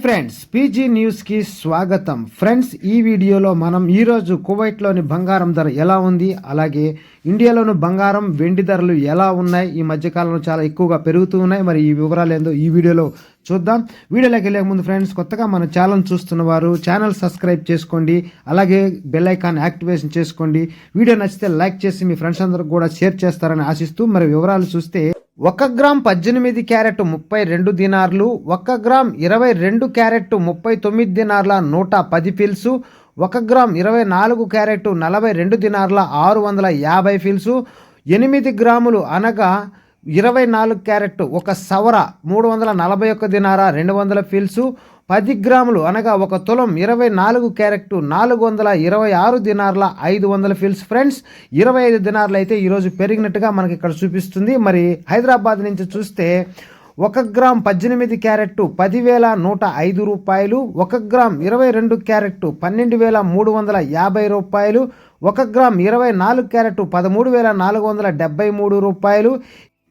Friends, PG news కి స్వాగతం. Friends, ఈ వీడియోలో మనం ఈరోజు కువైట్లోని బంగారం ధర ఎలా ఉంది, అలాగే ఇండియాలోని బంగారం వెండి ధరలు ఎలా ఉన్నాయి, ఈ మధ్యకాలంలో చాలా ఎక్కువగా పెరుగుతూ ఉన్నాయి. మరి ఈ వివరాలు ఏందో ఈ వీడియోలో చూద్దాం. వీడియోలోకి వెళ్ళే ముందు ఫ్రెండ్స్, కొత్తగా మన ఛానల్ చూస్తున్న వారు ఛానల్ సబ్స్క్రైబ్ చేసుకోండి, అలాగే బెల్ ఐకాన్ యాక్టివేషన్ చేసుకోండి. వీడియో నచ్చితే లైక్ చేసి మీ ఫ్రెండ్స్ అందరికి కూడా షేర్ చేస్తారని ఆశిస్తూ మరి వివరాలు చూస్తే 1 gram 18 carrot 32 దినార్లు, 1 gram 22 carrot 39 దినార్ల 110 fils, 1 gram 24 carrot 42 దినార్ల 650 fils, 8 గ్రాములు అనగా 24 క్యారెట్ 1 సవర 341 దినార 200 ఫిల్సు, 10 గ్రాములు అనగా 1 తులం 24 క్యారెట్ 426 దినార్ల 500 ఫిల్స్. ఫ్రెండ్స్, 25 దినార్లు అయితే ఈరోజు పెరిగినట్టుగా మనకి ఇక్కడ చూపిస్తుంది. మరి హైదరాబాద్ నుంచి చూస్తే 1 గ్రామ్ 18 క్యారెట్ 10,105 రూపాయలు, 1 గ్రామ్ 22 క్యారెట్ 12,350 రూపాయలు, 1 గ్రామ్ 24 క్యారెట్ 13,473 రూపాయలు,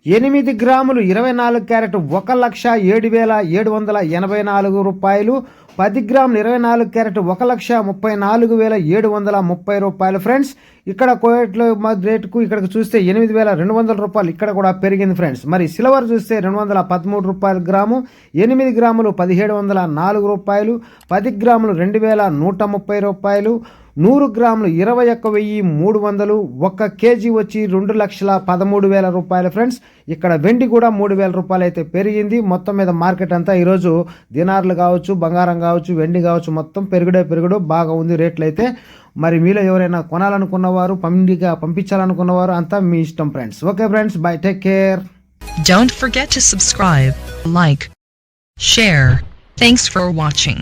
8 గ్రాములు 24 క్యారెట్ 1,07,784 రూపాయలు, 10 గ్రాములు 24 క్యారెట్ 1,34,730 రూపాయలు. ఫ్రెండ్స్, ఇక్కడ కోయట్లో రేటుకు ఇక్కడికి చూస్తే 8,200 రూపాయలు ఇక్కడ కూడా పెరిగింది. ఫ్రెండ్స్, మరి సిల్వర్ చూస్తే 213 రూపాయలు గ్రాము, 8 గ్రాములు 1,704 రూపాయలు, 10 గ్రాములు 2,130 రూపాయలు, 100 గ్రాములు 21,300, 1 కేజీ వచ్చి 2,13,000 రూపాయలు. ఫ్రెండ్స్, ఇక్కడ వెండి కూడా 3,000 రూపాయలు అయితే పెరిగింది. మొత్తం మీద మార్కెట్ అంతా ఈరోజు దినార్లు కావచ్చు, బంగారం కావచ్చు, వెండి కావచ్చు, మొత్తం పెరుగుడు బాగా ఉంది రేట్లు అయితే. మరి మీలో ఎవరైనా కొనాలనుకున్నవారు, పంపించాలనుకున్నవారు అంతా మీ ఇష్టం. Friends, okay friends, by, take care. Don't forget to subscribe, like, share. Thanks for watching.